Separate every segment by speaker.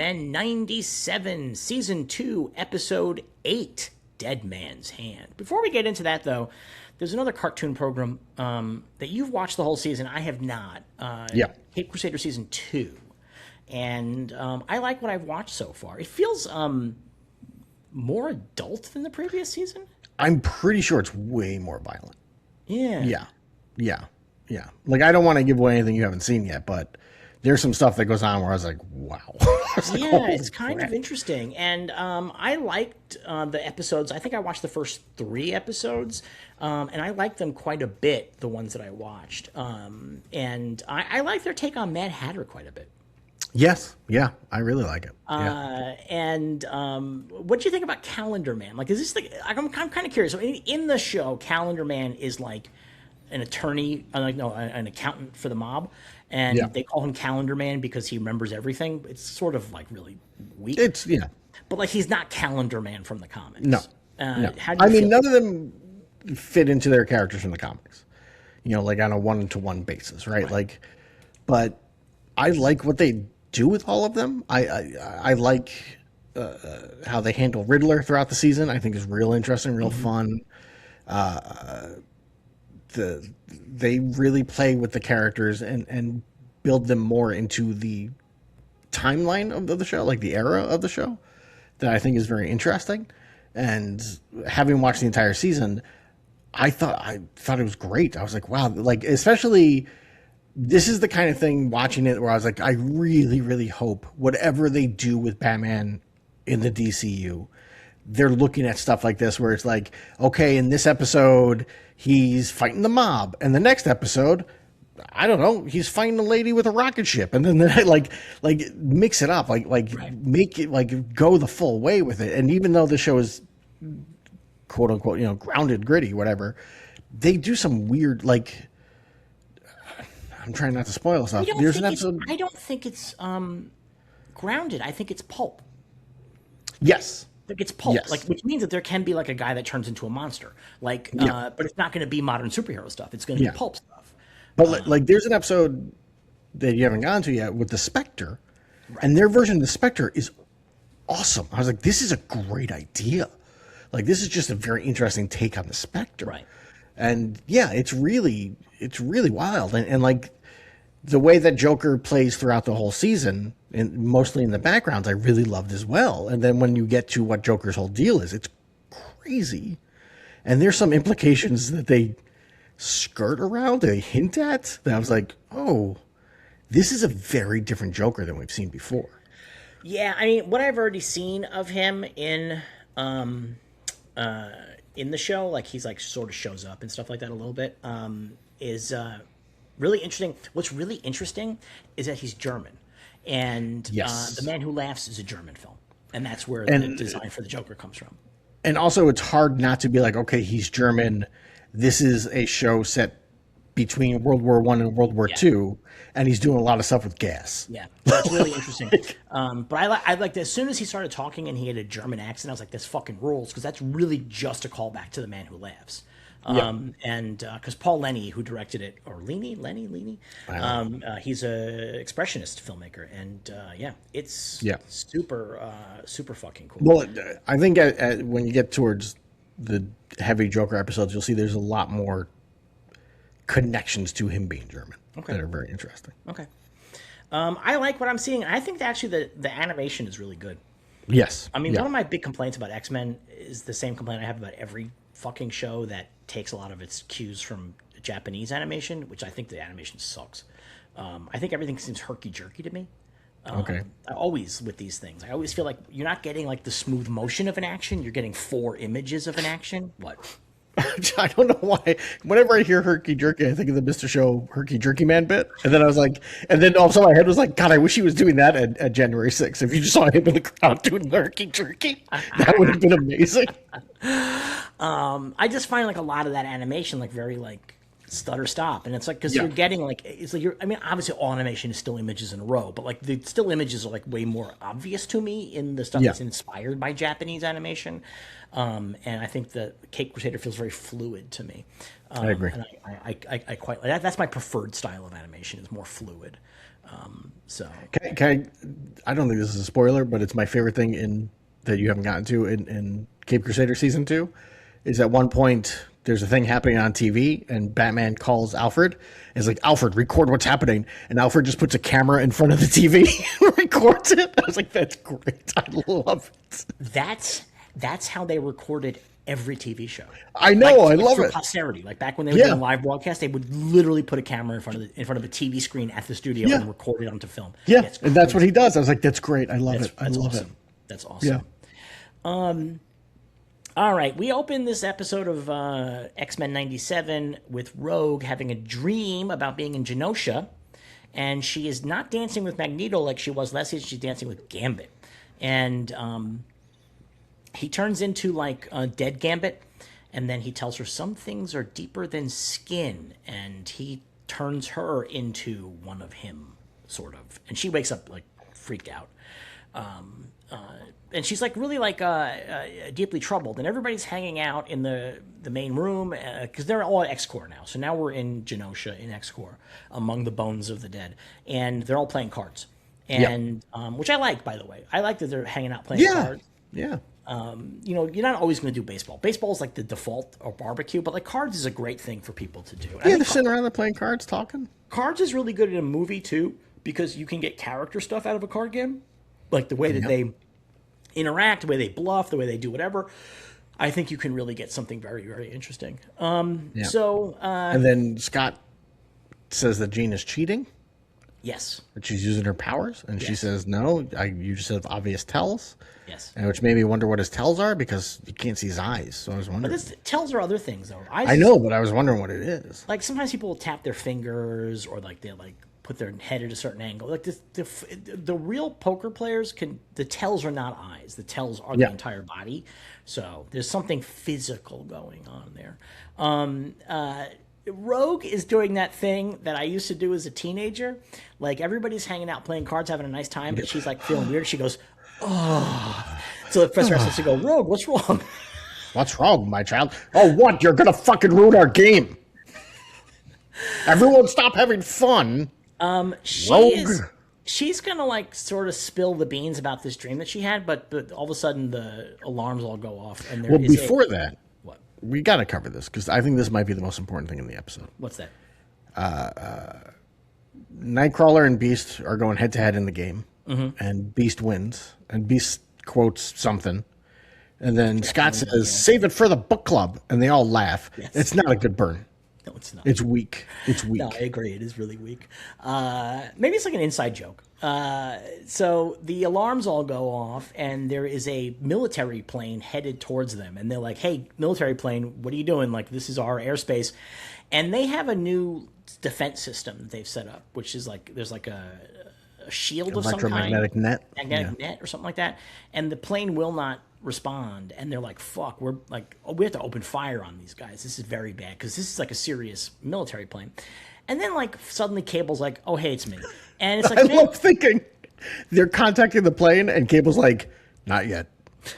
Speaker 1: X-Men 97, Season 2, Episode 8, Dead Man's Hand. Before we get into that, though, there's another cartoon program that you've watched the whole season. I have not. Cape Crusader Season 2. And I like what I've watched so far. It feels more adult than the previous season.
Speaker 2: I'm pretty sure it's way more violent.
Speaker 1: Yeah.
Speaker 2: Yeah. Like, I don't want to give away anything you haven't seen yet, but there's some stuff that goes on where I was like, wow.
Speaker 1: It's kind of interesting. And I liked the episodes. I think I watched the first 3 episodes, and I liked them quite a bit, the ones that I watched. And I like their take on Mad Hatter quite a bit.
Speaker 2: Yes. Yeah. I really like it.
Speaker 1: And what do you think about Calendar Man? Like, is this like, I'm kind of curious. So in the show, Calendar Man is like an attorney, an accountant for the mob. And they call him Calendar Man because he remembers everything. It's sort of like really weak. But like, he's not Calendar Man from the comics.
Speaker 2: No.
Speaker 1: How do you feel?
Speaker 2: None of them fit into their characters from the comics. Like on a 1-to-1 basis, right? Like, but I like what they do with all of them. I like how they handle Riddler throughout the season. I think is real interesting, real fun. They really play with the characters and build them more into the timeline of the show, like the era of the show, that I think is very interesting. And having watched the entire season, I thought it was great. I was like, wow, like, especially this is the kind of thing watching it where I was like, I really, really hope whatever they do with Batman in the DCU, they're looking at stuff like this where it's like, okay, in this episode, he's fighting the mob. And the next episode, I don't know, he's fighting a lady with a rocket ship. And then like mix it up, make it like go the full way with it. And even though the show is quote unquote, grounded, gritty, whatever, they do some weird, like, I'm trying not to spoil stuff. There's an episode.
Speaker 1: I don't think it's grounded. I think it's pulp.
Speaker 2: Yes.
Speaker 1: It's pulp, like, which means that there can be like a guy that turns into a monster, like, but it's not going to be modern superhero stuff. It's going to be pulp stuff.
Speaker 2: But like, there's an episode that you haven't gone to yet with the Spectre, and their version of the Spectre is awesome. I was like, this is a great idea. Like, this is just a very interesting take on the Spectre,
Speaker 1: right?
Speaker 2: And it's really wild, and like the way that Joker plays throughout the whole season, and mostly in the backgrounds, I really loved as well. And then when you get to what Joker's whole deal is, it's crazy. And there's some implications that they skirt around, they hint at, that I was like, oh, this is a very different Joker than we've seen before.
Speaker 1: Yeah, I mean, what I've already seen of him in the show, like, he's like sort of shows up and stuff like that a little bit, is really interesting. What's really interesting is that he's German. And The Man Who Laughs is a German film. And that's where the design for the Joker comes from.
Speaker 2: And also, it's hard not to be like, okay, he's German. This is a show set between World War I and World War II. And he's doing a lot of stuff with gas. Yeah,
Speaker 1: that's really interesting. But I liked as soon as he started talking and he had a German accent, I was like, this fucking rules. Because that's really just a callback to The Man Who Laughs. And because Paul Lenny, who directed it, or Lenny, he's a expressionist filmmaker, and it's super fucking cool.
Speaker 2: Well, I think when you get towards the heavy Joker episodes, you'll see there's a lot more connections to him being German that are very interesting.
Speaker 1: Okay, I like what I'm seeing. I think that actually the animation is really good.
Speaker 2: Yes,
Speaker 1: I mean, one of my big complaints about X-Men is the same complaint I have about every fucking show that takes a lot of its cues from Japanese animation, which I think the animation sucks. I think everything seems herky-jerky to me. Always with these things. I always feel like you're not getting like the smooth motion of an action. You're getting 4 images of an action. What?
Speaker 2: I don't know why. Whenever I hear herky-jerky, I think of the Mr. Show herky-jerky man bit. And then I was like, and then all of a sudden my head was like, God, I wish he was doing that at January 6th. If you just saw him in the crowd doing the herky-jerky, that would have been amazing.
Speaker 1: I just find like a lot of that animation like very like stutter stop, and it's like because you're getting like it's like I mean, obviously all animation is still images in a row, but like the still images are like way more obvious to me in the stuff that's inspired by Japanese animation, and I think the Cape Crusader feels very fluid to me.
Speaker 2: I agree.
Speaker 1: And I quite like that. That's my preferred style of animation, is more fluid. So
Speaker 2: I don't think this is a spoiler, but it's my favorite thing in that you haven't gotten to in Cape Crusader season 2 is at one point there's a thing happening on TV and Batman calls Alfred. And it's like, Alfred, record what's happening. And Alfred just puts a camera in front of the TV and records it. I was like, that's great. I love it.
Speaker 1: That's how they recorded every TV show.
Speaker 2: I know,
Speaker 1: like,
Speaker 2: I love
Speaker 1: for
Speaker 2: it.
Speaker 1: Posterity, like back when they were doing live broadcast, they would literally put a camera in front of a TV screen at the studio and record it onto film.
Speaker 2: Yeah, and that's what he does. I was like, that's great. I love it. I love
Speaker 1: awesome.
Speaker 2: it.
Speaker 1: That's awesome. Yeah. All right, we open this episode of X-Men 97 with Rogue having a dream about being in Genosha, and she is not dancing with Magneto like she was last season. She's dancing with Gambit, and he turns into like a dead Gambit, and then he tells her some things are deeper than skin, and he turns her into one of him, sort of, and she wakes up like freaked out. And she's like really like deeply troubled, and everybody's hanging out in the main room because they're all at X-Corps now. So now we're in Genosha in X-Corps among the bones of the dead, and they're all playing cards, and which I like, by the way. I like that they're hanging out playing cards.
Speaker 2: Yeah.
Speaker 1: You know, you're not always going to do baseball. Baseball is like the default, or barbecue, but like cards is a great thing for people to do.
Speaker 2: Yeah, they're sitting around there playing cards, talking.
Speaker 1: Cards is really good in a movie too, because you can get character stuff out of a card game, like the way that they interact, the way they bluff, the way they do whatever. I think you can really get something very, very interesting. So,
Speaker 2: and then Scott says that Jean is cheating.
Speaker 1: Yes.
Speaker 2: That she's using her powers, and she says, "No, you just have obvious tells."
Speaker 1: Yes.
Speaker 2: And which made me wonder what his tells are, because you can't see his eyes. So I was wondering.
Speaker 1: But tells are other things, though.
Speaker 2: I know, but I was wondering what it is.
Speaker 1: Like sometimes people will tap their fingers, or like they like put their head at a certain angle. Like the real poker players the tells are not eyes. The tells are the entire body. So there's something physical going on there. Rogue is doing that thing that I used to do as a teenager. Like everybody's hanging out playing cards, having a nice time, but she's like feeling weird. She goes, "Oh." So the professor has to go, "Rogue, what's wrong?"
Speaker 2: What's wrong, my child? Oh, what? You're gonna fucking ruin our game. Everyone stop having fun.
Speaker 1: She's gonna like sort of spill the beans about this dream that she had, but all of a sudden the alarms all go off. And there
Speaker 2: before that,
Speaker 1: what?
Speaker 2: We got to cover this because I think this might be the most important thing in the episode.
Speaker 1: What's that?
Speaker 2: Nightcrawler and Beast are going head to head in the game, and Beast wins, and Beast quotes something, and then Scott says, "Save it for the book club," and they all laugh. Yes. It's not a good burn.
Speaker 1: No, it's not.
Speaker 2: It's weak. It's weak.
Speaker 1: No, I agree. It is really weak. Maybe it's like an inside joke. So the alarms all go off, and there is a military plane headed towards them. And they're like, "Hey, military plane, what are you doing? Like, this is our airspace." And they have a new defense system that they've set up, which is like there's like a shield of some kind.
Speaker 2: Electromagnetic net.
Speaker 1: Magnetic net or something like that. And the plane will not respond, and they're like, "Fuck, we have to open fire on these guys. This is very bad because this is like a serious military plane." And then like suddenly Cable's like, "Oh, hey, it's me," and it's like,
Speaker 2: I love thinking they're contacting the plane, and Cable's like, "Not yet."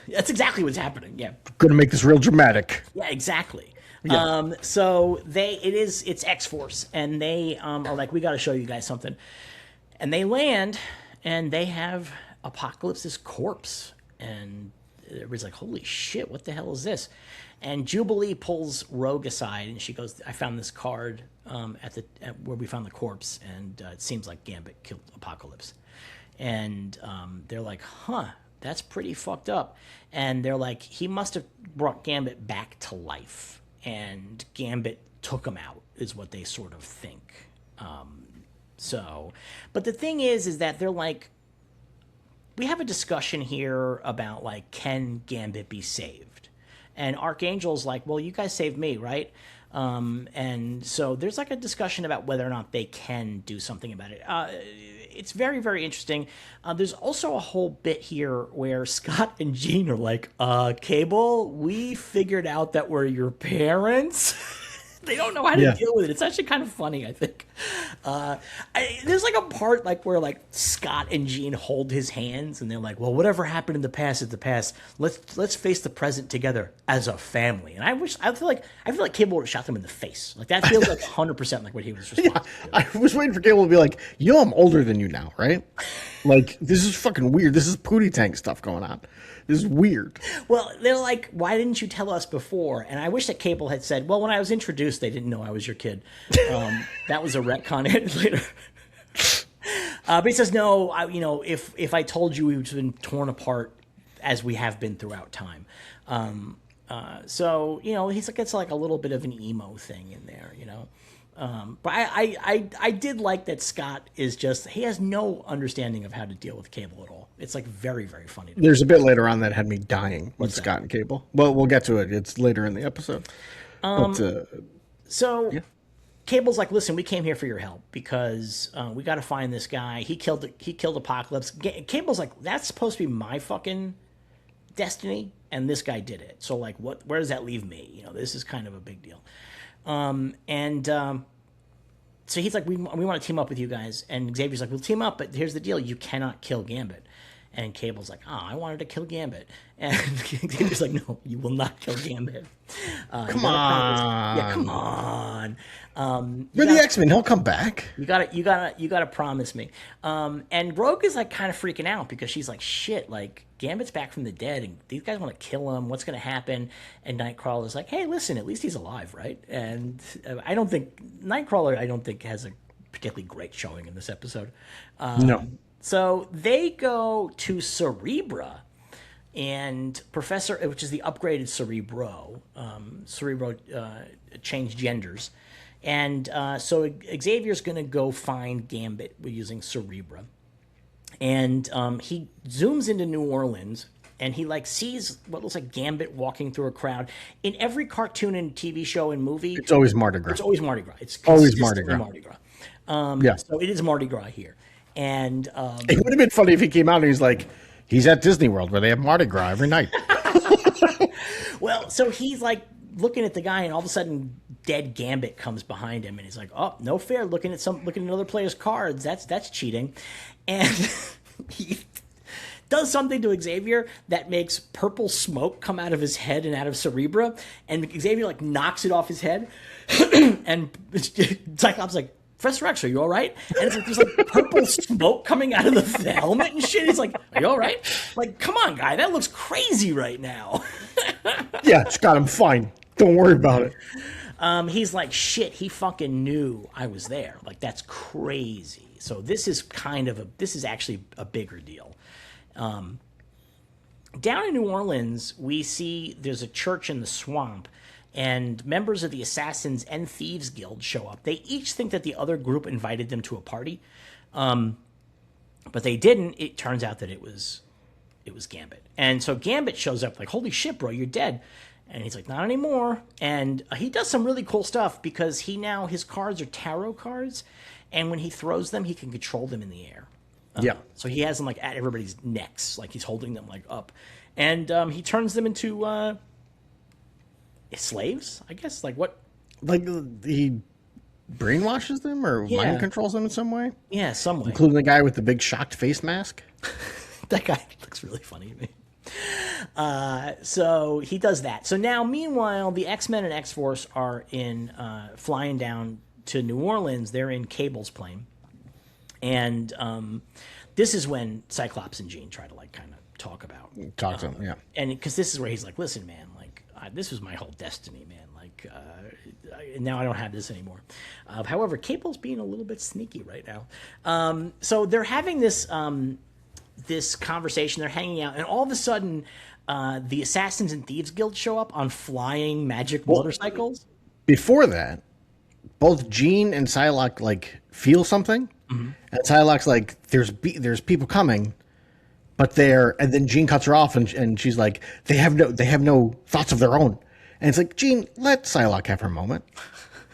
Speaker 1: That's exactly what's happening. Yeah,
Speaker 2: gonna make this real dramatic.
Speaker 1: Yeah, exactly. Yeah. So it's X-Force, and they are like, "We got to show you guys something," and they land, and they have Apocalypse's corpse, and everybody's like, "Holy shit, what the hell is this?" And Jubilee pulls Rogue aside, and she goes, "I found this card at where we found the corpse, and it seems like Gambit killed Apocalypse." And they're like, "Huh, that's pretty fucked up." And they're like, "He must have brought Gambit back to life, and Gambit took him out," is what they sort of think. But the thing is that they're like, we have a discussion here about like, can Gambit be saved? And Archangel's like, "Well, you guys saved me, right?" And so there's like a discussion about whether or not they can do something about it. It's very, very interesting. There's also a whole bit here where Scott and Jean are like, "Cable, we figured out that we're your parents." They don't know how to deal with it. It's actually kind of funny, I think. There's like a part like where like Scott and Jean hold his hands, and they're like, "Well, whatever happened in the past is the past. Let's face the present together as a family." And I feel like Cable would have shot them in the face. Like that feels like 100% like what he was responsible for.
Speaker 2: I was waiting for Cable to be like, "Yo, I'm older than you now, right? Like this is fucking weird. This is Pootie Tank stuff going on. This is weird."
Speaker 1: Well, they're like, "Why didn't you tell us before?" And I wish that Cable had said, "Well, when I was introduced, they didn't know I was your kid." That was a retcon added later. But he says, "No, if I told you, we would have been torn apart as we have been throughout time." So he's like, it's like a little bit of an emo thing in there, But I did like that Scott is he has no understanding of how to deal with Cable at all. It's like very, very funny.
Speaker 2: There's a bit later on that had me dying with Scott and Cable. Well, we'll get to it. It's later in the episode.
Speaker 1: Cable's like, "Listen, we came here for your help because we got to find this guy. He killed Apocalypse." Cable's like, "That's supposed to be my fucking destiny, and this guy did it. So like, where does that leave me? This is kind of a big deal." So he's like, we want to team up with you guys. And Xavier's like, "We'll team up, but here's the deal. You cannot kill Gambit." And Cable's like, "Oh, I wanted to kill Gambit." And Xavier's like, "No, you will not kill Gambit.
Speaker 2: Come on.
Speaker 1: Yeah, come on.
Speaker 2: We're the X-Men. He'll come back.
Speaker 1: You gotta promise me." And Rogue is like kind of freaking out because she's like, "Shit, like Gambit's back from the dead, and these guys want to kill him. What's gonna happen?" And Nightcrawler's like, "Hey, listen, at least he's alive, right?" And Nightcrawler has a particularly great showing in this episode.
Speaker 2: No.
Speaker 1: So they go to Cerebra, and which is the upgraded Cerebro. Cerebro changed genders. And so Xavier's going to go find Gambit using Cerebra. And he zooms into New Orleans, and he like sees what looks like Gambit walking through a crowd. In every cartoon and TV show and movie,
Speaker 2: it's always Mardi Gras.
Speaker 1: It's always Mardi Gras. It's
Speaker 2: always Mardi Gras.
Speaker 1: So it is Mardi Gras here. And
Speaker 2: it would have been funny if he came out and he's at Disney World where they have Mardi Gras every night.
Speaker 1: Well, so he's like looking at the guy, and all of a sudden dead Gambit comes behind him, and he's like, "Oh, no fair, looking at another player's cards. That's cheating." And he does something to Xavier that makes purple smoke come out of his head and out of Cerebra, and Xavier like knocks it off his head. And Cyclops like, "Professor X, are you all right?" And it's like there's like purple smoke coming out of the helmet and shit. He's like, "Are you all right?" Like, come on, guy, that looks crazy right now.
Speaker 2: Yeah, Scott, I'm fine. Don't worry about it.
Speaker 1: He's like, "Shit, he fucking knew I was there. Like, that's crazy." So this is actually a bigger deal. Down in New Orleans, we see there's a church in the swamp, and members of the Assassins and Thieves Guild show up. They each think that the other group invited them to a party, but they didn't. It turns out that it was Gambit. And so Gambit shows up like, "Holy shit, bro, you're dead." And he's like, "Not anymore." And he does some really cool stuff because his cards are tarot cards, and when he throws them, he can control them in the air. So he has them like at everybody's necks, like he's holding them like up, and he turns them into slaves, I guess. Like what?
Speaker 2: Like he brainwashes them or mind controls them in some way?
Speaker 1: Yeah, some way.
Speaker 2: Including the guy with the big shocked face mask?
Speaker 1: That guy looks really funny to me. So he does that. So now, meanwhile, the X-Men and X-Force are flying down to New Orleans. They're in Cable's plane. And this is when Cyclops and Jean try to like kind of talk to him, yeah. And because this is where he's like, "Listen, man, like this was my whole destiny, man. Like now I don't have this anymore." However, Cable's being a little bit sneaky right now. So they're having this conversation. They're hanging out, and all of a sudden, the Assassins and Thieves Guild show up on flying magic motorcycles.
Speaker 2: Before that, both Jean and Psylocke like feel something, and Psylocke's like, "There's people coming." But and then Jean cuts her off, and she's like, they have no thoughts of their own. And it's like, Jean, let Psylocke have her moment.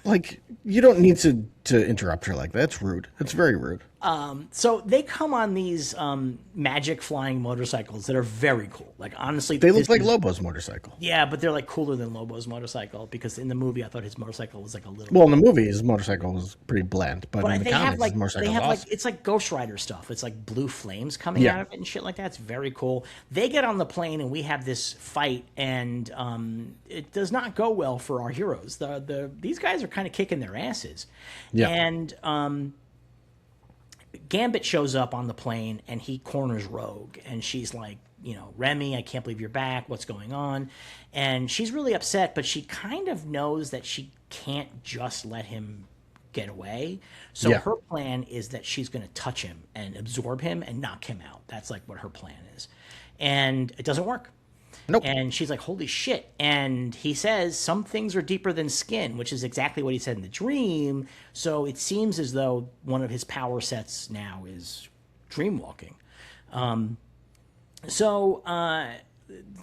Speaker 2: Like, you don't need to interrupt her like that. That's rude. That's very rude.
Speaker 1: So they come on these magic flying motorcycles that are very cool. Like honestly,
Speaker 2: They look like Lobo's motorcycle.
Speaker 1: yeah, but they're like cooler than Lobo's motorcycle because in the movie I thought his motorcycle was like a little.
Speaker 2: Well, in the movie, his motorcycle was pretty bland, but in the
Speaker 1: they have
Speaker 2: comics,
Speaker 1: like
Speaker 2: his motorcycle was awesome.
Speaker 1: it's like Ghost Rider stuff. It's like blue flames coming
Speaker 2: Yeah.
Speaker 1: out of it and shit like that. It's very cool. They get on the plane and we have this fight, and it does not go well for our heroes. These guys are kind of kicking their asses,
Speaker 2: Yeah.
Speaker 1: and Gambit shows up on the plane and he corners Rogue, and she's like, Remy, I can't believe you're back. What's going on? And she's really upset, but she kind of knows that she can't just let him get away. So
Speaker 2: Yeah.
Speaker 1: her plan is that she's going to touch him and absorb him and knock him out. That's like what her plan is. And it doesn't work.
Speaker 2: Nope.
Speaker 1: And she's like, holy shit. And he says, some things are deeper than skin, which is exactly what he said in the dream. So it seems as though one of his power sets now is dream walking.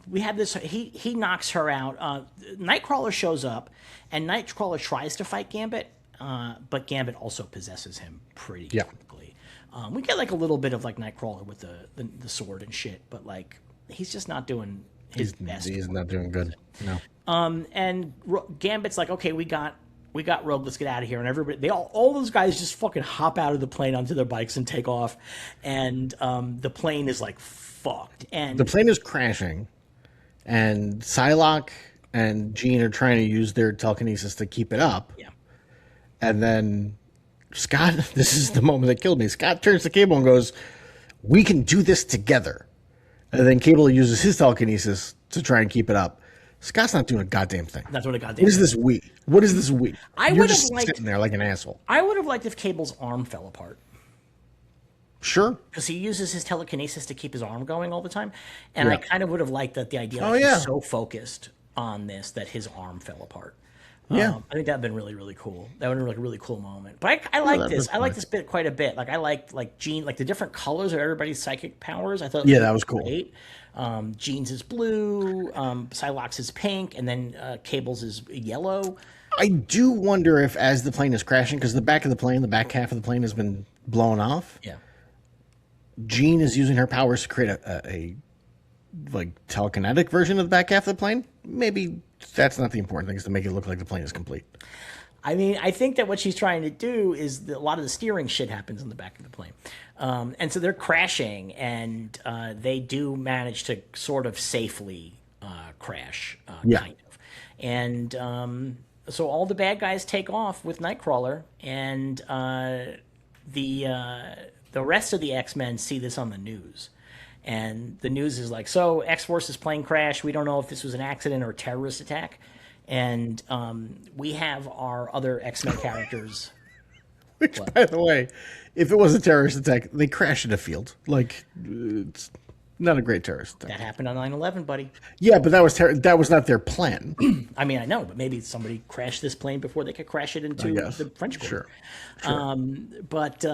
Speaker 1: We have this, he knocks her out. Nightcrawler shows up, and Nightcrawler tries to fight Gambit, but Gambit also possesses him pretty quickly. We get like a little bit of like Nightcrawler with the sword and shit, but like he's just not doing his best.
Speaker 2: He's not doing good. No.
Speaker 1: And Gambit's like, okay, we got Rogue, let's get out of here. And everybody, all those guys just fucking hop out of the plane onto their bikes and take off. And the plane is like fucked. And
Speaker 2: The plane is crashing, and Psylocke and Jean are trying to use their telekinesis to keep it up.
Speaker 1: yeah,
Speaker 2: And then Scott, this is the moment that killed me. Scott turns to Cable and goes, "We can do this together." And then Cable uses his telekinesis to try and keep it up. Scott's not doing a goddamn thing.
Speaker 1: that's what it got.
Speaker 2: What is this we? What is this we?
Speaker 1: I
Speaker 2: You're
Speaker 1: would have
Speaker 2: just
Speaker 1: liked-
Speaker 2: sitting there like an asshole.
Speaker 1: I would have liked if Cable's arm fell apart.
Speaker 2: Sure.
Speaker 1: Because he uses his telekinesis to keep his arm going all the time. And I
Speaker 2: Yeah.
Speaker 1: kind of would have liked that the idea that
Speaker 2: Oh, yeah.
Speaker 1: he's so focused on this that his arm fell apart.
Speaker 2: Yeah.
Speaker 1: I think that'd been really, really cool. That would have been like a really cool moment. But I like
Speaker 2: that
Speaker 1: this.
Speaker 2: was
Speaker 1: I like
Speaker 2: fun.
Speaker 1: this bit quite a bit. Like I liked like Jean, like the different colors of everybody's psychic powers. I thought
Speaker 2: Yeah, that was cool.
Speaker 1: great. Jean's is blue, Psylocke's is pink, and then Cable's is yellow.
Speaker 2: I do wonder if, as the plane is crashing, because the back of the plane, the back half of the plane has been blown off.
Speaker 1: Yeah.
Speaker 2: Jean is using her powers to create a like telekinetic version of the back half of the plane. Maybe that's not the important thing, is to make it look like the plane is complete.
Speaker 1: I mean, I think that what she's trying to do is that a lot of the steering shit happens in the back of the plane. And so they're crashing, and they do manage to sort of safely crash,
Speaker 2: Yeah.
Speaker 1: kind of. And so all the bad guys take off with Nightcrawler, and the rest of the X-Men see this on the news. And the news is like, so X-Force's plane crashed. We don't know if this was an accident or a terrorist attack. And we have our other X-Men characters.
Speaker 2: Which, by the way, if it was a terrorist attack, they crashed in a field. Like, it's not a great terrorist attack.
Speaker 1: That happened on 9/11, buddy.
Speaker 2: Yeah, but that was not their plan.
Speaker 1: I mean, I know, but maybe somebody crashed this plane before they could crash it into
Speaker 2: guess.
Speaker 1: the French Quarter.
Speaker 2: Sure.
Speaker 1: But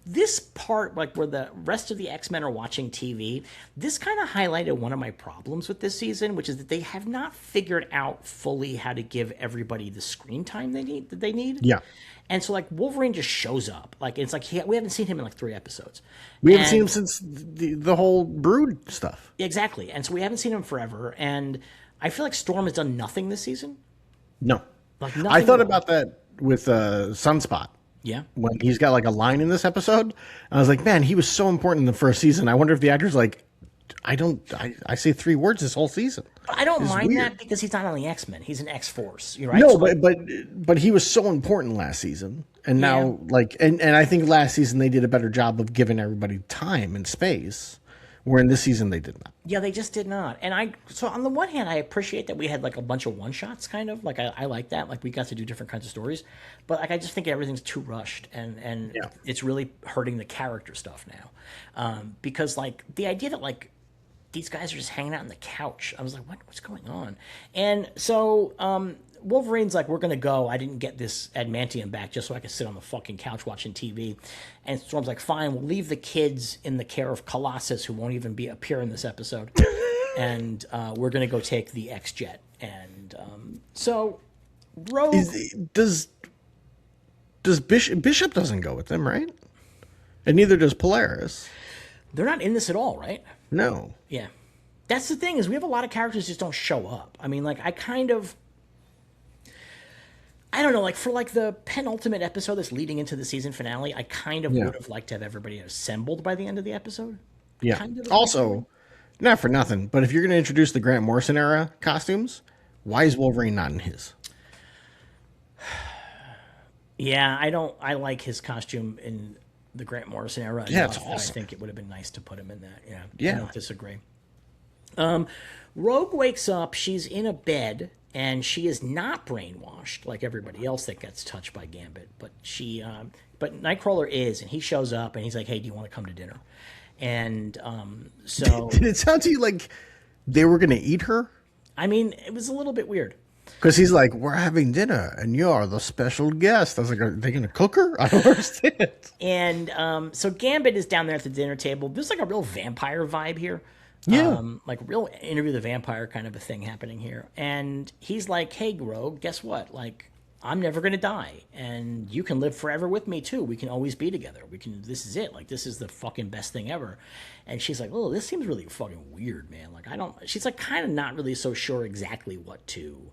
Speaker 1: this part, like where the rest of the X-Men are watching TV, this kind of highlighted one of my problems with this season, which is that they have not figured out fully how to give everybody the screen time they need.
Speaker 2: Yeah.
Speaker 1: And so, like, Wolverine just shows up. Like, it's like we haven't seen him in like 3 episodes.
Speaker 2: We haven't seen him since the whole Brood stuff.
Speaker 1: Exactly. And so we haven't seen him forever. And I feel like Storm has done nothing this season.
Speaker 2: No.
Speaker 1: Like,
Speaker 2: I
Speaker 1: nothing
Speaker 2: thought
Speaker 1: at all.
Speaker 2: about that with Sunspot.
Speaker 1: Yeah.
Speaker 2: When he's got like a line in this episode. I was like, man, he was so important in the first season. I wonder if the actor's like, I say 3 words this whole season.
Speaker 1: But I don't
Speaker 2: It's
Speaker 1: mind
Speaker 2: weird.
Speaker 1: that because he's not on the X-Men. He's an X-Force. You're right.
Speaker 2: No,
Speaker 1: So, like,
Speaker 2: but he was so important last season. And now and I think last season they did a better job of giving everybody time and space. Where in this season they did not.
Speaker 1: yeah, they just did not. And so on the one hand, I appreciate that we had like a bunch of one-shots kind of. Like I like that. Like we got to do different kinds of stories. But like I just think everything's too rushed and
Speaker 2: Yeah.
Speaker 1: it's really hurting the character stuff now. Because like the idea that like these guys are just hanging out on the couch. I was like, what's going on? And so Wolverine's like, we're going to go. I didn't get this adamantium back just so I could sit on the fucking couch watching TV. And Storm's like, fine, we'll leave the kids in the care of Colossus, who won't even appear in this episode. And we're going to go take the X-Jet. And so Rogue...
Speaker 2: Does Bishop doesn't go with them, right? And neither does Polaris.
Speaker 1: They're not in this at all, right?
Speaker 2: No.
Speaker 1: Yeah. That's the thing, is we have a lot of characters just don't show up. I mean, like, I don't know, like, for, like, the penultimate episode that's leading into the season finale, I kind of would have liked to have everybody assembled by the end of the episode.
Speaker 2: Yeah. Also, not for nothing, but if you're going to introduce the Grant Morrison era costumes, why is Wolverine not in his?
Speaker 1: Yeah, I like his costume in the Grant Morrison era.
Speaker 2: Yeah, it's awesome.
Speaker 1: I think it would have been nice to put him in that. Yeah.
Speaker 2: Yeah.
Speaker 1: I don't disagree. Rogue wakes up, she's in a bed, and she is not brainwashed like everybody else that gets touched by Gambit, but but Nightcrawler is, and he shows up and he's like, "Hey, do you want to come to dinner?" And so
Speaker 2: Did it sound to you like they were going to eat her?
Speaker 1: I mean, it was a little bit weird.
Speaker 2: Because he's like, we're having dinner, and you're the special guest. I was like, are they going to cook her? I don't understand.
Speaker 1: And so Gambit is down there at the dinner table. There's like a real vampire vibe here.
Speaker 2: Yeah.
Speaker 1: Like real Interview the Vampire kind of a thing happening here. And he's like, hey, Rogue, guess what? Like, I'm never going to die. And you can live forever with me, too. We can always be together. This is it. Like, this is the fucking best thing ever. And she's like, oh, this seems really fucking weird, man. Like, she's like kind of not really so sure exactly what to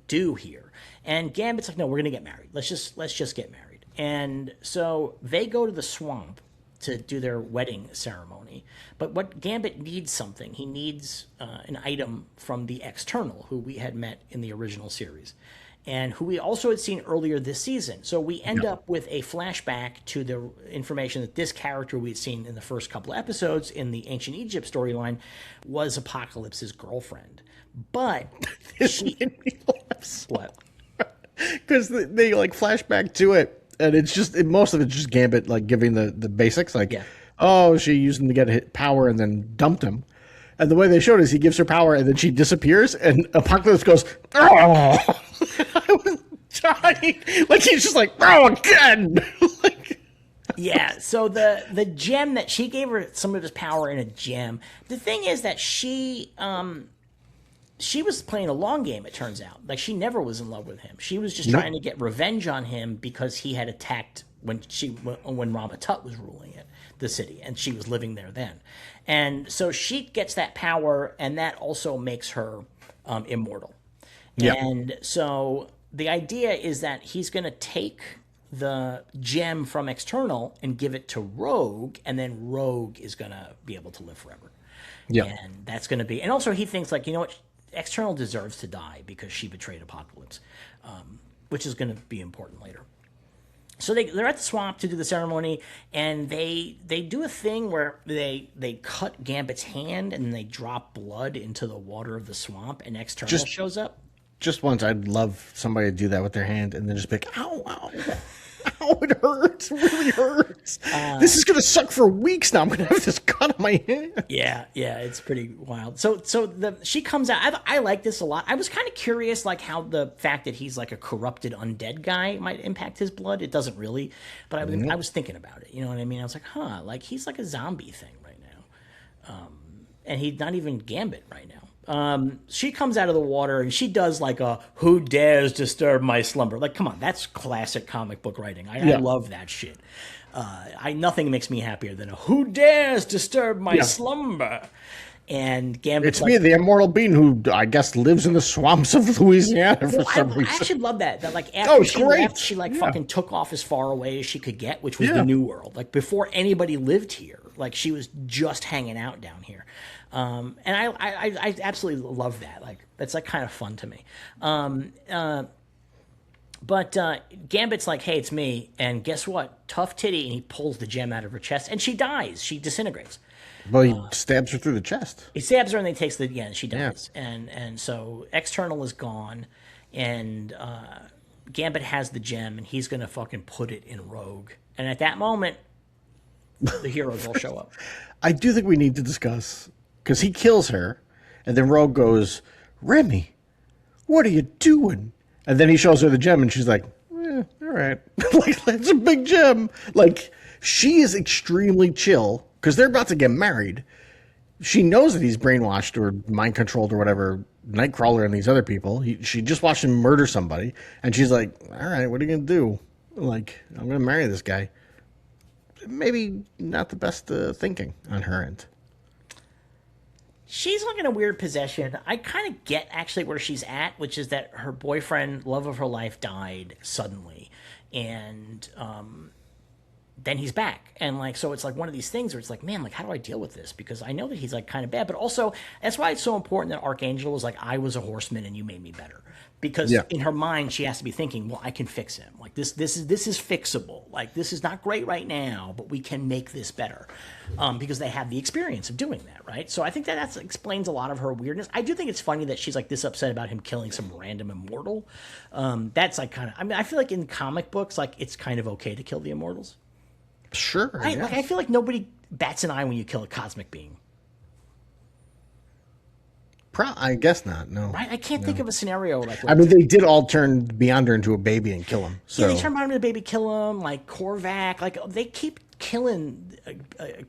Speaker 1: do here. And Gambit's like, no, we're gonna get married. Let's just get married. And so they go to the swamp to do their wedding ceremony. But what Gambit needs something. He needs an item from the External, who we had met in the original series, and who we also had seen earlier this season. So we end up with a flashback to the information that this character we had seen in the first couple of episodes in the Ancient Egypt storyline was Apocalypse's girlfriend. But she... What?
Speaker 2: Because they like flash back to it, and it's just most of it's just Gambit like giving the basics, like, oh, she used him to get hit power and then dumped him. And the way they showed is he gives her power and then she disappears, and Apocalypse goes, oh, I was dying. Like he's just like, oh, again. Like,
Speaker 1: yeah. So the gem that she gave her some of his power in a gem. The thing is that she was playing a long game, it turns out. Like, she never was in love with him. She was just trying to get revenge on him because he had attacked when Rama Tut was ruling the city, and she was living there then. And so she gets that power, and that also makes her immortal. Yep. And so the idea is that he's going to take the gem from External and give it to Rogue, and then Rogue is going to be able to live forever. Yeah. And that's going to be... And also he thinks, like, you know what... External deserves to die because she betrayed Apocalypse, which is going to be important later. So they're at the swamp to do the ceremony, and they do a thing where they cut Gambit's hand and they drop blood into the water of the swamp, and External shows up.
Speaker 2: Just once, I'd love somebody to do that with their hand and then just be like, ow, ow. Ow, it hurts. It really hurts. This is going to suck for weeks now. I'm going to have this cut on my hand.
Speaker 1: Yeah, it's pretty wild. So she comes out. I like this a lot. I was kind of curious, like, how the fact that he's like a corrupted undead guy might impact his blood. It doesn't really, but I was thinking about it. You know what I mean? I was like, like he's like a zombie thing right now. And he's not even Gambit right now. She comes out of the water and she does like a "Who dares disturb my slumber?" Like, come on, that's classic comic book writing. I love that shit. Nothing makes me happier than a "Who dares disturb my slumber?" And Gambit's
Speaker 2: it's me, the immortal being who I guess lives in the swamps of Louisiana for some reason.
Speaker 1: I actually love that. That like after she left, she like fucking took off as far away as she could get, which was the New World. Like before anybody lived here, like she was just hanging out down here. And I absolutely love that. Like that's like kind of fun to me. But Gambit's like, hey, it's me. And guess what? Tough titty. And he pulls the gem out of her chest and she dies. She disintegrates.
Speaker 2: Well, he stabs her through the chest.
Speaker 1: He stabs her and then he takes she dies. Yeah. And so External is gone. And Gambit has the gem and he's going to fucking put it in Rogue. And at that moment, the heroes all show up.
Speaker 2: I do think we need to discuss, because he kills her, and then Rogue goes, Remy, what are you doing? And then he shows her the gem, and she's like, all right. Like, that's a big gem. Like, she is extremely chill, because they're about to get married. She knows that he's brainwashed or mind-controlled or whatever, Nightcrawler and these other people. She just watched him murder somebody, and she's like, all right, what are you going to do? Like, I'm going to marry this guy. Maybe not the best thinking on her end.
Speaker 1: She's like in a weird possession. I kind of get actually where she's at, which is that her boyfriend, love of her life, died suddenly, and then he's back, and like so it's like one of these things where it's like, man, like how do I deal with this? Because I know that he's like kind of bad, but also that's why it's so important that Archangel was like, I was a horseman and you made me better. Because in her mind she has to be thinking, well, I can fix him. Like this is fixable. Like this is not great right now, but we can make this better, because they have the experience of doing that, right? So I think that explains a lot of her weirdness. I do think it's funny that she's like this upset about him killing some random immortal. That's like kind of. I mean, I feel like in comic books, like it's kind of okay to kill the immortals.
Speaker 2: Sure.
Speaker 1: Right? Like I feel like nobody bats an eye when you kill a cosmic being.
Speaker 2: I guess not. No.
Speaker 1: Right? I can't think of a scenario like.
Speaker 2: I mean, they did all turn Beyonder into a baby and kill him. So.
Speaker 1: Yeah, they turn Beyonder into a baby, kill him. Like Korvac, like they keep killing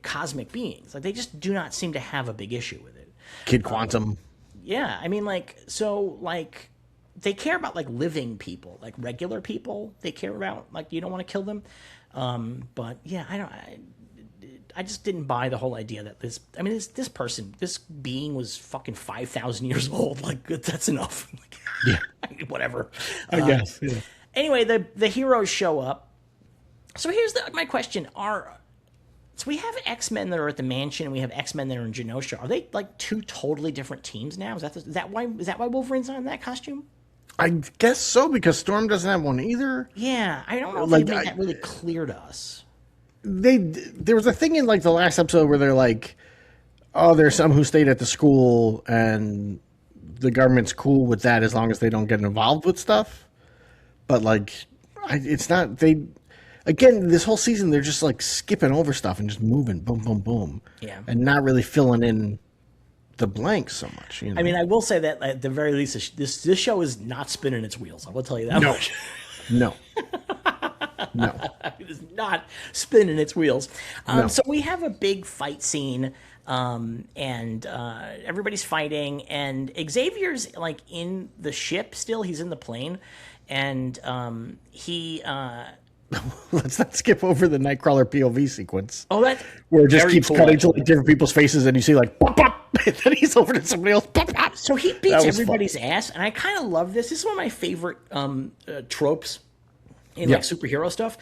Speaker 1: cosmic beings. Like they just do not seem to have a big issue with it.
Speaker 2: Kid Quantum.
Speaker 1: Yeah, I mean, like so, like they care about like living people, like regular people. They care about like you don't want to kill them. But yeah, I just didn't buy the whole idea that this person, this being was fucking 5,000 years old. Like that's enough.
Speaker 2: Yeah.
Speaker 1: Whatever.
Speaker 2: I guess. Yeah.
Speaker 1: Anyway, the heroes show up. So here's my question: so we have X-Men that are at the mansion, and we have X-Men that are in Genosha. Are they like two totally different teams now? Is that why Wolverine's not in that costume?
Speaker 2: I guess so, because Storm doesn't have one either.
Speaker 1: Yeah, I don't know if
Speaker 2: Like,
Speaker 1: they made that really clear to us.
Speaker 2: There was a thing in like the last episode where they're like, oh, there's some who stayed at the school and the government's cool with that as long as they don't get involved with stuff. But like, it's not, again, this whole season, they're just like skipping over stuff and just moving, boom, boom, boom.
Speaker 1: Yeah.
Speaker 2: And not really filling in the blanks so much. You know?
Speaker 1: I mean, I will say that at the very least, this show is not spinning its wheels. I will tell you that much.
Speaker 2: No. No.
Speaker 1: It is not spinning its wheels.
Speaker 2: No.
Speaker 1: So we have a big fight scene, and everybody's fighting, and Xavier's like in the ship still. He's in the plane, and he.
Speaker 2: Let's not skip over the Nightcrawler POV sequence.
Speaker 1: Oh, that
Speaker 2: where it just
Speaker 1: very
Speaker 2: keeps
Speaker 1: cool,
Speaker 2: cutting
Speaker 1: actually.
Speaker 2: to like different people's faces, and you see like pop, pop, and then he's over to somebody else. Pop, pop.
Speaker 1: So he beats everybody's ass, and I kind of love this. This is one of my favorite tropes in like superhero stuff,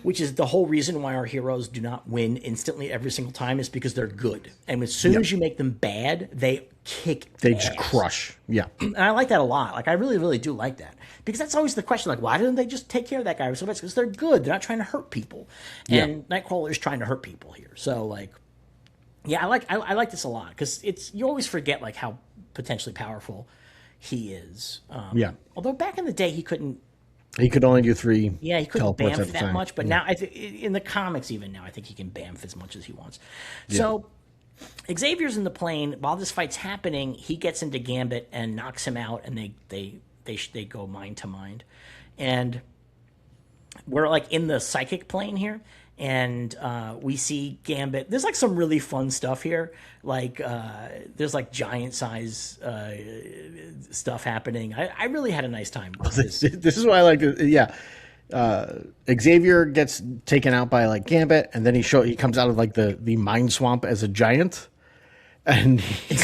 Speaker 1: which is the whole reason why our heroes do not win instantly every single time is because they're good. And as soon as you make them bad, they kick
Speaker 2: They
Speaker 1: ass.
Speaker 2: just crush. Yeah.
Speaker 1: And I like that a lot. Like, I really, really do like that. Because that's always the question. Like, why didn't they just take care of that guy? So because they're good. They're not trying to hurt people. And Nightcrawler is trying to hurt people here. So, like, yeah, I like this a lot. Because you always forget, like, how potentially powerful he is. Although back in the day, he couldn't.
Speaker 2: He could only do 3.
Speaker 1: Yeah, he couldn't
Speaker 2: teleports at
Speaker 1: bamf
Speaker 2: the
Speaker 1: that
Speaker 2: time.
Speaker 1: much, but now in the comics even now, I think he can bamf as much as he wants. So Xavier's in the plane while this fight's happening. He gets into Gambit and knocks him out, and they go mind to mind, and we're like in the psychic plane here. And we see Gambit. There's like some really fun stuff here. Like there's like giant size stuff happening. I really had a nice time with this.
Speaker 2: This is why I like it. Yeah. Xavier gets taken out by like Gambit, and then he comes out of like the mind swamp as a giant. And he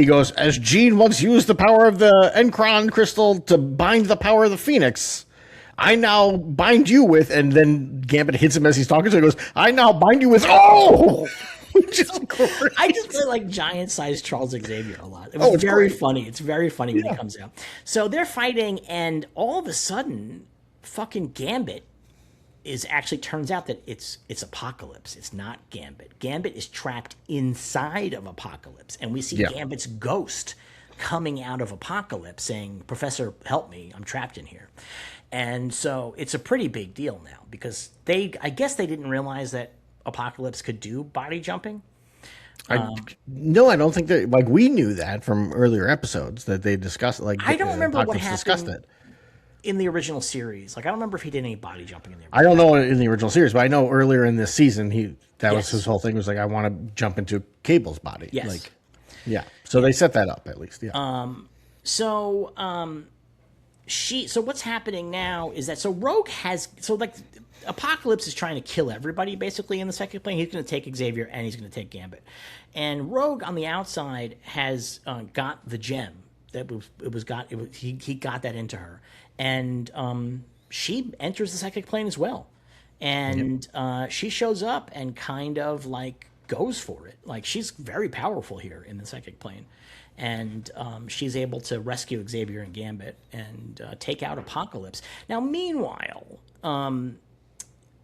Speaker 2: goes, as Jean once used the power of the Encron crystal to bind the power of the Phoenix, I now bind you with, and then Gambit hits him as he's talking, so he goes, I now bind you with, which is great.
Speaker 1: I just really like giant-sized Charles Xavier a lot. It was very funny. It's very funny when he comes out. So they're fighting, and all of a sudden, fucking Gambit turns out that it's Apocalypse. It's not Gambit. Gambit is trapped inside of Apocalypse, and we see Gambit's ghost coming out of Apocalypse saying, Professor, help me. I'm trapped in here. And so it's a pretty big deal now because I guess they didn't realize that Apocalypse could do body jumping.
Speaker 2: No, I don't think that. Like we knew that from earlier episodes that they discussed. Like
Speaker 1: I don't remember what
Speaker 2: Apocalypse
Speaker 1: happened in the original series. Like I don't remember if he did any body jumping in the.
Speaker 2: I don't know in the original series, but I know earlier in this season that was his whole thing. Was like I want to jump into Cable's body.
Speaker 1: Yes.
Speaker 2: Like, yeah. So they set that up at least. Yeah.
Speaker 1: so what's happening now is that so Rogue has so like Apocalypse is trying to kill everybody basically in the second plane. He's going to take Xavier and he's going to take Gambit, and Rogue on the outside has got the gem he got that into her, and she enters the psychic plane as well, and she shows up and kind of like goes for it. Like she's very powerful here in the psychic plane. And she's able to rescue Xavier and Gambit and take out Apocalypse. Now, meanwhile,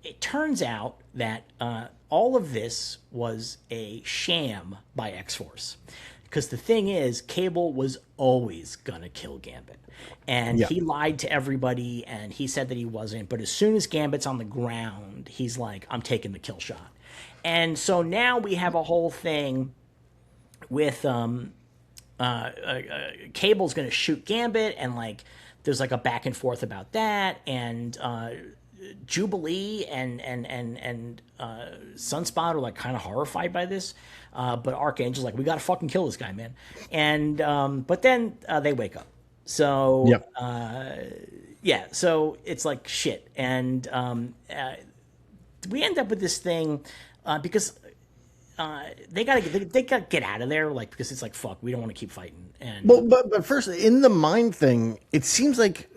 Speaker 1: it turns out that all of this was a sham by X-Force. Because the thing is, Cable was always going to kill Gambit. And he lied to everybody, and he said that he wasn't. But as soon as Gambit's on the ground, he's like, I'm taking the kill shot. And so now we have a whole thing with... Cable's going to shoot Gambit, and like there's like a back and forth about that, and Jubilee and Sunspot are like kind of horrified by this, but Archangel's like, we got to fucking kill this guy, man. And but then they wake up, so so it's like shit, and we end up with this thing because they gotta get out of there, like, because it's like, fuck, we don't want to keep fighting. And
Speaker 2: but first, in the mind thing, it seems like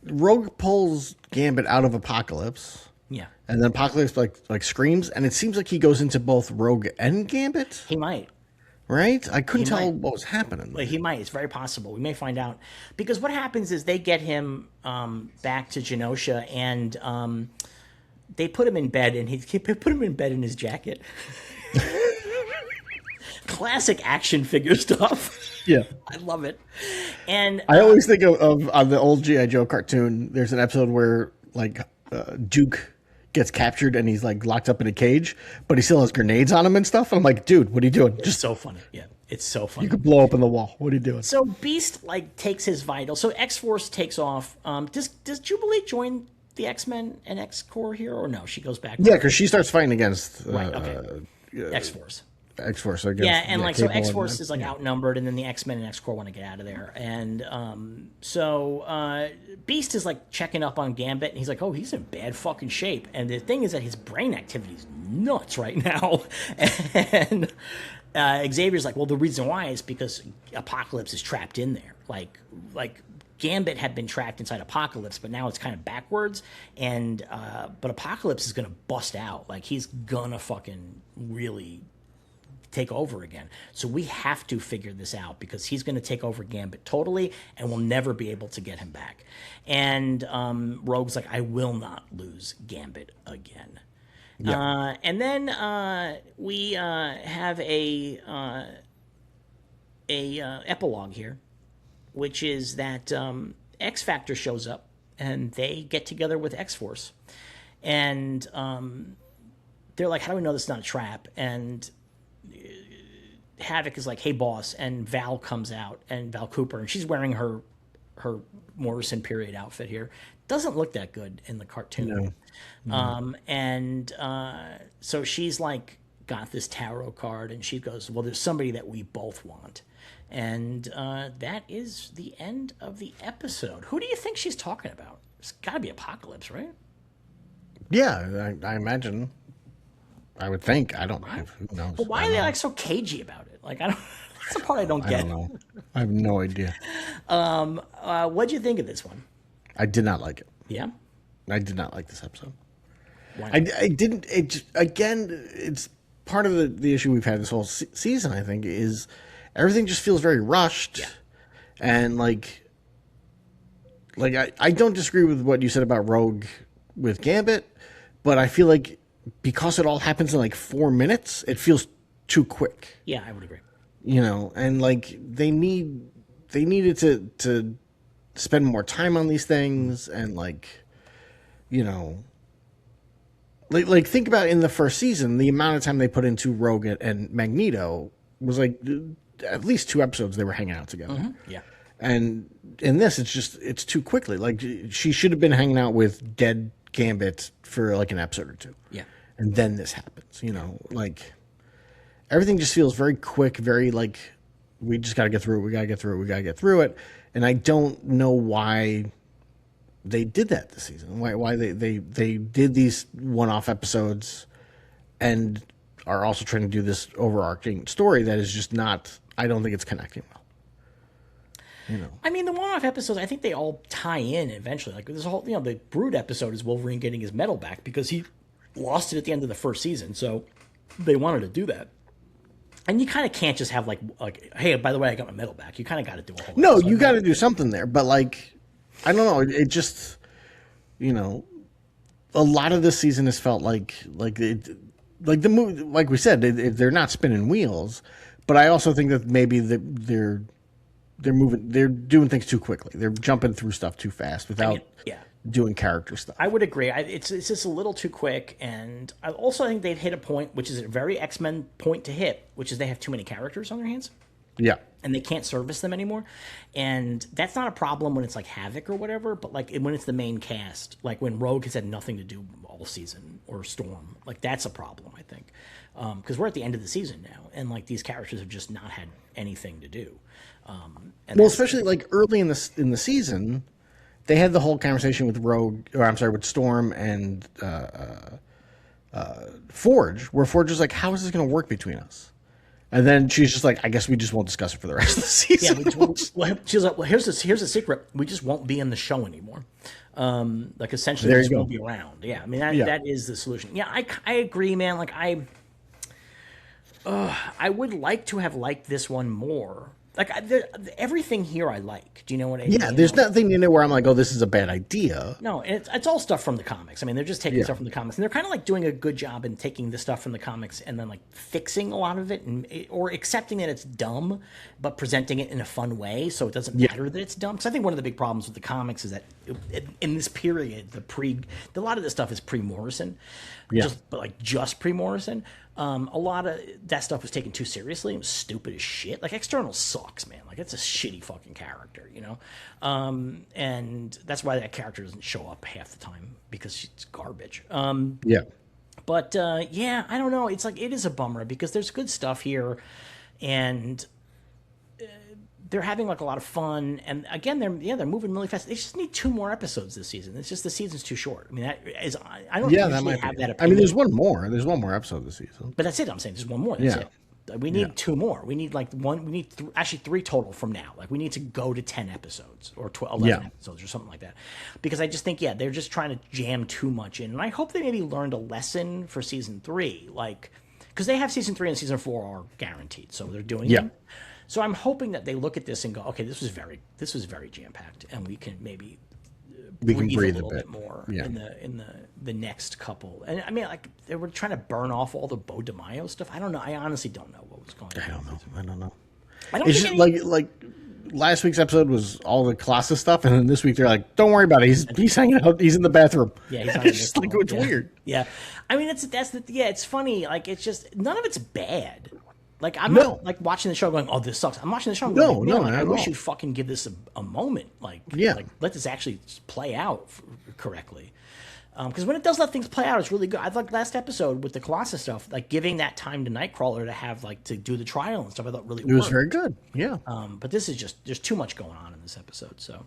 Speaker 2: Rogue pulls Gambit out of Apocalypse.
Speaker 1: Yeah.
Speaker 2: And then Apocalypse like screams, and it seems like he goes into both Rogue and Gambit.
Speaker 1: He might.
Speaker 2: Right? I couldn't tell what was happening.
Speaker 1: He might. It's very possible. We may find out. Because what happens is they get him back to Genosha, and they put him in bed, and he put him in bed in his jacket. Classic action figure stuff.
Speaker 2: Yeah.
Speaker 1: I love it. And
Speaker 2: I always think of on the old G.I. Joe cartoon, there's an episode where like Duke gets captured and he's like locked up in a cage, but he still has grenades on him and stuff. And I'm like, dude, what are you doing?
Speaker 1: Just so funny. Yeah. It's so funny.
Speaker 2: You could blow up in the wall. What are you doing?
Speaker 1: So Beast like takes his vital. So X-Force takes off. Does Jubilee join the X-Men and X-Corps here, or no? She goes back.
Speaker 2: Yeah, because she starts fighting against
Speaker 1: X-Force.
Speaker 2: X-Force, I guess.
Speaker 1: Yeah, and like, so
Speaker 2: Cable
Speaker 1: X-Force is like outnumbered, and then the X-Men and X-Corps want to get out of there. And so Beast is like checking up on Gambit, and he's like, oh, he's in bad fucking shape. And the thing is that his brain activity is nuts right now. And Xavier's like, well, the reason why is because Apocalypse is trapped in there. Like Gambit had been trapped inside Apocalypse, but now it's kind of backwards. And but Apocalypse is gonna bust out. Like, he's gonna fucking really take over again. So we have to figure this out, because he's going to take over Gambit totally, and we'll never be able to get him back. And Rogue's like, I will not lose Gambit again. Yep. And then we have a epilogue here, which is that X Factor shows up, and they get together with X-Force, and they're like, how do we know this is not a trap? And Havoc is like, hey boss, and Val comes out, and Val Cooper, and she's wearing her Morrison period outfit here. Doesn't look that good in the cartoon. No. And so she's like got this tarot card, and she goes, well, there's somebody that we both want. And that is the end of the episode. Who do you think she's talking about? It's got to be Apocalypse, right?
Speaker 2: Yeah, I imagine. I would think. I don't know. Who knows?
Speaker 1: But why are they like so cagey about it? Like, I don't. That's the part I don't get.
Speaker 2: I don't know. I have no idea.
Speaker 1: What'd you think of this one?
Speaker 2: I did not like it.
Speaker 1: Yeah,
Speaker 2: I did not like this episode.
Speaker 1: Why?
Speaker 2: I didn't. It just, again, it's part of the issue we've had this whole season. I think is everything just feels very rushed, and like I don't disagree with what you said about Rogue with Gambit, but I feel like, because it all happens in like 4 minutes, it feels too quick.
Speaker 1: Yeah, I would agree.
Speaker 2: You know, and like they needed to spend more time on these things, and like, you know, like think about in the first season, the amount of time they put into Rogue and Magneto was like at least 2 episodes they were hanging out together.
Speaker 1: Mm-hmm. Yeah.
Speaker 2: And in this, it's too quickly. Like, she should have been hanging out with dead Gambit for like an episode or 2.
Speaker 1: Yeah.
Speaker 2: And then this happens, you know, like everything just feels very quick, very like, we just got to get through it. We got to get through it. and I don't know why they did that this season. Why they did these one-off episodes and are also trying to do this overarching story that is just not. I don't think it's connecting well.
Speaker 1: I mean, the one-off episodes, I think they all tie in eventually. Like this whole, the Brood episode is Wolverine getting his medal back because he lost it at the end of the first season. So they wanted to do that. And you kind of can't just have like, hey, by the way, I got my medal back. You kind of got to do a whole.
Speaker 2: No, you got to do something there. But like, I don't know. It just, a lot of this season has felt like the movie. Like we said, they're not spinning wheels. But I also think that maybe they're doing things too quickly. They're jumping through stuff too fast without doing character stuff.
Speaker 1: I would agree. It's just a little too quick, and I also think they've hit a point, which is a very X-Men point to hit, which is they have too many characters on their hands.
Speaker 2: Yeah.
Speaker 1: And they can't service them anymore. And that's not a problem when it's like Havoc or whatever, but like when it's the main cast, like when Rogue has had nothing to do all season, or Storm, like that's a problem, I think. Because we're at the end of the season now, and like these characters have just not had anything to do.
Speaker 2: Well, especially like early in the season, they had the whole conversation with with Storm and Forge, where Forge was like, "How is this going to work between us?" And then she's just like, "I guess we just won't discuss it for the rest of the season."
Speaker 1: Yeah, she's like, "Well, here's a secret: we just won't be in the show anymore. Like essentially,
Speaker 2: there
Speaker 1: we just won't be around." Yeah, I mean that is the solution. Yeah, I agree, man. Like I would like to have liked this one more. Like everything here I like. Do you know what I mean?
Speaker 2: Yeah, there's nothing in it where I'm like, oh, this is a bad idea.
Speaker 1: No, and it's all stuff from the comics. I mean, they're just taking stuff from the comics, and they're kind of like doing a good job in taking the stuff from the comics and then like fixing a lot of it, or accepting that it's dumb, but presenting it in a fun way, so it doesn't matter that it's dumb. Because I think one of the big problems with the comics is that in this period, a lot of this stuff is pre-Morrison, just pre-Morrison. A lot of that stuff was taken too seriously. It was stupid as shit. Like External sucks, man. Like it's a shitty fucking character, and that's why that character doesn't show up half the time, because it's garbage. But I don't know. It's like it is a bummer because there's good stuff here, and they're having like a lot of fun. And again, they're moving really fast. They just need 2 more episodes this season. It's just the season's too short. I mean, I don't usually have that opinion.
Speaker 2: I mean, there's one more. There's one more episode this season.
Speaker 1: But that's it. I'm saying there's one more. That's it. We need 2 more. We need like one. We need actually 3 total from now. Like we need to go to 10 episodes or 11 episodes or something like that. Because I just think they're just trying to jam too much in. And I hope they maybe learned a lesson for season 3. Like, because they have season 3 and season 4 are guaranteed, so they're doing them. So I'm hoping that they look at this and go, okay, this was very jam packed, and we can maybe breathe a little bit more in the next couple. And I mean, like they were trying to burn off all the Bo DiMaggio stuff. I don't know. I honestly don't know what was going on.
Speaker 2: I don't know. It's just like last week's episode was all the Colossus stuff, and then this week they're like, don't worry about it. He's hanging out. He's in the bathroom.
Speaker 1: Yeah, he's
Speaker 2: it's just like it's weird.
Speaker 1: Yeah, I mean it's funny. Like it's just none of it's bad. Like I'm not like watching the show going, oh, this sucks. I'm watching the show going, I wish you'd fucking give this a moment. Like let this actually play out correctly. Because when it does let things play out, it's really good. I thought last episode with the Colossus stuff, like giving that time to Nightcrawler to have like to do the trial and stuff, I thought really worked.
Speaker 2: It was very good. Yeah.
Speaker 1: But this is just there's too much going on in this episode. So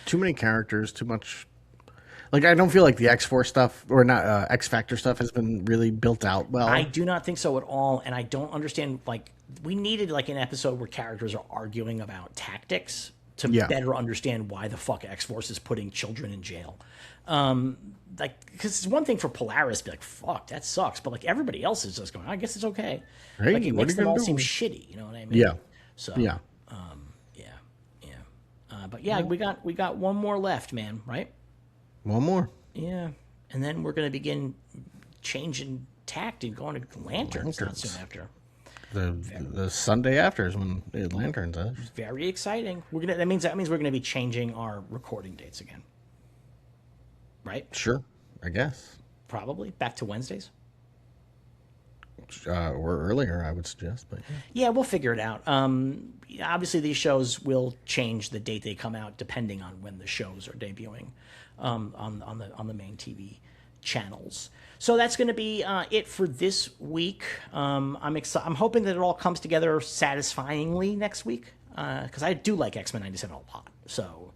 Speaker 2: too many characters, too much. Like I don't feel like the X-Force stuff or not X Factor stuff has been really built out well.
Speaker 1: I do not think so at all, and I don't understand. Like we needed like an episode where characters are arguing about tactics to better understand why the fuck X-Force is putting children in jail. Like because it's one thing for Polaris to be like, fuck, that sucks, but like everybody else is just going, I guess it's okay.
Speaker 2: Hey,
Speaker 1: like it makes them all seem shitty. You know what I mean?
Speaker 2: Yeah.
Speaker 1: So but we got one more left, man. Right?
Speaker 2: One more.
Speaker 1: Yeah. And then we're going to begin changing tact and going to Lanterns not soon after.
Speaker 2: The Sunday after is when Lanterns is.
Speaker 1: Very exciting. That means we're going to be changing our recording dates again. Right?
Speaker 2: Sure. I guess.
Speaker 1: Probably. Back to Wednesdays.
Speaker 2: Or earlier, I would suggest. But
Speaker 1: yeah, we'll figure it out. Obviously, these shows will change the date they come out depending on when the shows are debuting on the main TV channels. So that's going to be it for this week. I'm hoping that it all comes together satisfyingly next week because I do like X-Men 97 a lot. So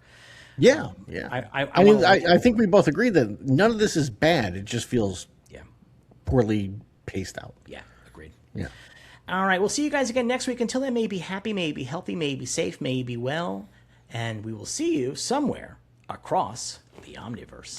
Speaker 2: Yeah. I mean,
Speaker 1: wanna-
Speaker 2: I think we both agree that none of this is bad. It just feels
Speaker 1: yeah,
Speaker 2: poorly paced out.
Speaker 1: yeah, agreed.
Speaker 2: Yeah.
Speaker 1: All right, we'll see you guys again next week. Until then, may be happy, may be healthy, may be safe, may be well, and we will see you somewhere across the Omniverse.